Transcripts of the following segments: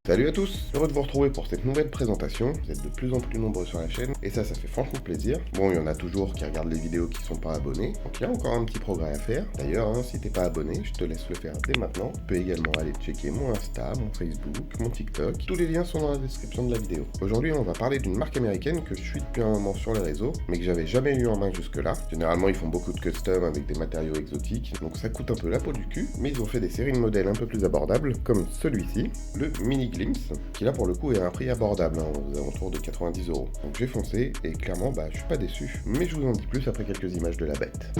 Salut à tous, heureux de vous retrouver pour cette nouvelle présentation. Vous êtes de plus en plus nombreux sur la chaîne et ça fait franchement plaisir. Bon, il y en a toujours qui regardent les vidéos qui sont pas abonnés, donc il y a encore un petit progrès à faire. D'ailleurs, si t'es pas abonné, je te laisse le faire dès maintenant. Tu peux également aller checker mon Insta, mon Facebook, mon TikTok. Tous les liens sont dans la description de la vidéo. Aujourd'hui, on va parler d'une marque américaine que je suis depuis un moment sur les réseaux, mais que j'avais jamais eu en main jusque-là. Généralement, ils font beaucoup de custom avec des matériaux exotiques, donc ça coûte un peu la peau du cul, mais ils ont fait des séries de modèles un peu plus abordables, comme celui-ci, le Mini Glimpse, qui là pour le coup est à un prix abordable, aux alentours de 90 €. Donc j'ai foncé et clairement je suis pas déçu, mais je vous en dis plus après quelques images de la bête.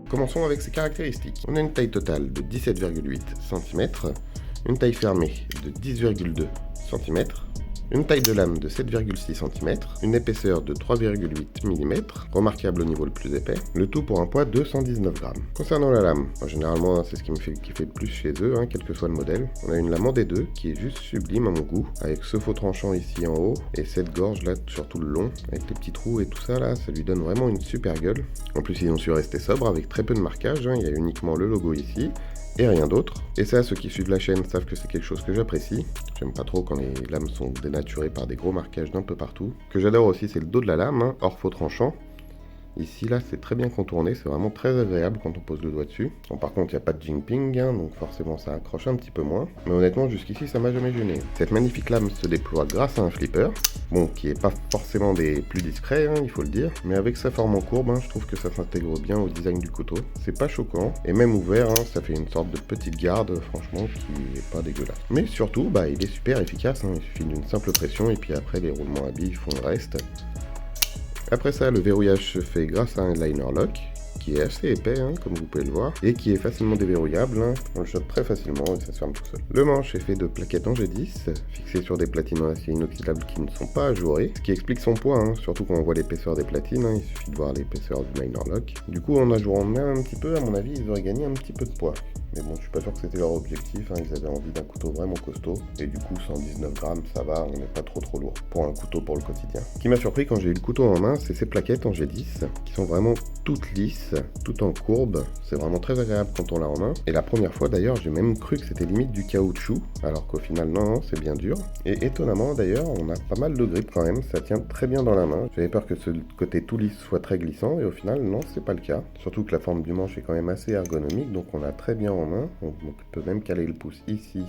Commençons avec ses caractéristiques. On a une taille totale de 17,8 cm, une taille fermée de 10,2 cm, une taille de lame de 7,6 cm, une épaisseur de 3,8 mm, remarquable au niveau le plus épais, le tout pour un poids de 119 grammes. Concernant la lame, généralement c'est ce qui fait le plus chez eux, quel que soit le modèle. On a une lame en D2 qui est juste sublime à mon goût, avec ce faux tranchant ici en haut, et cette gorge là sur tout le long, avec les petits trous et tout ça là, ça lui donne vraiment une super gueule. En plus ils ont su rester sobres avec très peu de marquage, il y a uniquement le logo ici, et rien d'autre. Et ça, ceux qui suivent la chaîne savent que c'est quelque chose que j'apprécie. J'aime pas trop quand les lames sont dénaturées par des gros marquages d'un peu partout. Ce que j'adore aussi, c'est le dos de la lame, hors faux tranchant. Ici, là, c'est très bien contourné, c'est vraiment très agréable quand on pose le doigt dessus. Bon, par contre, il n'y a pas de jinping, donc forcément ça accroche un petit peu moins. Mais honnêtement, jusqu'ici, ça m'a jamais gêné. Cette magnifique lame se déploie grâce à un flipper, bon, qui est pas forcément des plus discrets, il faut le dire. Mais avec sa forme en courbe, je trouve que ça s'intègre bien au design du couteau. C'est pas choquant, et même ouvert, ça fait une sorte de petite garde, franchement, qui est pas dégueulasse. Mais surtout, il est super efficace, il suffit d'une simple pression, et puis après, les roulements à billes font le reste. Après ça, le verrouillage se fait grâce à un liner lock, qui est assez épais, comme vous pouvez le voir, et qui est facilement déverrouillable. On le chope très facilement et ça se ferme tout seul. Le manche est fait de plaquettes en G10, fixées sur des platines en acier inoxydable qui ne sont pas ajourées, ce qui explique son poids, surtout quand on voit l'épaisseur des platines, il suffit de voir l'épaisseur du liner lock. Du coup, en ajourant même un petit peu, à mon avis, ils auraient gagné un petit peu de poids. Mais bon, je suis pas sûr que c'était leur objectif, ils avaient envie d'un couteau vraiment costaud, et du coup 119 grammes, ça va, on n'est pas trop lourd pour un couteau pour le quotidien. Ce qui m'a surpris quand j'ai eu le couteau en main, c'est ces plaquettes en G10, qui sont vraiment toutes lisses, tout en courbe, c'est vraiment très agréable quand on l'a en main. Et la première fois d'ailleurs, j'ai même cru que c'était limite du caoutchouc, alors qu'au final non, c'est bien dur. Et étonnamment d'ailleurs, on a pas mal de grip quand même, ça tient très bien dans la main. J'avais peur que ce côté tout lisse soit très glissant, et au final non, c'est pas le cas. Surtout que la forme du manche est quand même assez ergonomique, donc on l'a très bien en main. On peut même caler le pouce ici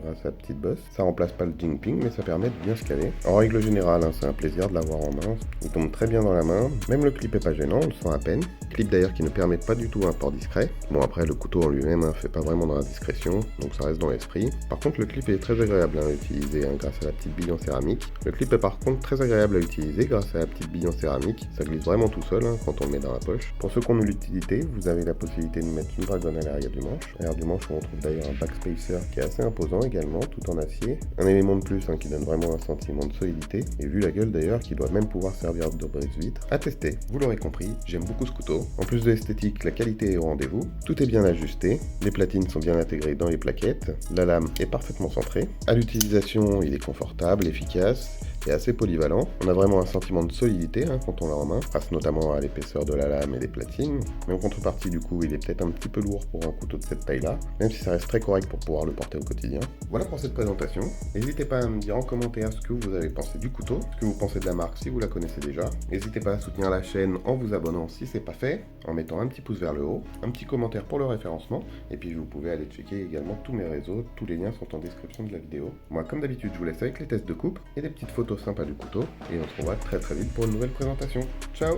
grâce à la petite bosse. Ça remplace pas le jinping, mais ça permet de bien se caler. En règle générale, c'est un plaisir de l'avoir en main. Il tombe très bien dans la main. Même le clip est pas gênant, on le sent à peine. Clip d'ailleurs qui ne permet pas du tout un port discret. Bon, après le couteau en lui-même fait pas vraiment dans la discrétion, donc ça reste dans l'esprit. Par contre, le clip est très agréable à utiliser grâce à la petite bille en céramique. Le clip est par contre très agréable à utiliser grâce à la petite bille en céramique. Ça glisse vraiment tout seul quand on le met dans la poche. Pour ceux qui ont eu l'utilité, vous avez la possibilité de mettre une dragonne à l'arrière du manche. À l'arrière du manche, on retrouve d'ailleurs un backspacer qui est assez imposant également, tout en acier. Un élément de plus qui donne vraiment un sentiment de solidité, et vu la gueule d'ailleurs, qui doit même pouvoir servir de brise-vitre. À tester, vous l'aurez compris, j'aime beaucoup ce couteau. En plus de l'esthétique, la qualité est au rendez-vous, tout est bien ajusté, les platines sont bien intégrées dans les plaquettes, la lame est parfaitement centrée. À l'utilisation, il est confortable, efficace, et assez polyvalent. On a vraiment un sentiment de solidité quand on l'a en main, grâce notamment à l'épaisseur de la lame et des platines. Mais en contrepartie, du coup, il est peut-être un petit peu lourd pour un couteau de cette taille-là, même si ça reste très correct pour pouvoir le porter au quotidien. Voilà pour cette présentation. N'hésitez pas à me dire en commentaire ce que vous avez pensé du couteau, ce que vous pensez de la marque si vous la connaissez déjà. N'hésitez pas à soutenir la chaîne en vous abonnant si c'est pas fait, en mettant un petit pouce vers le haut, un petit commentaire pour le référencement, et puis vous pouvez aller checker également tous mes réseaux, tous les liens sont en description de la vidéo. Moi, comme d'habitude, je vous laisse avec les tests de coupe et des petites photos sympas du couteau, et on se revoit très vite pour une nouvelle présentation. Ciao!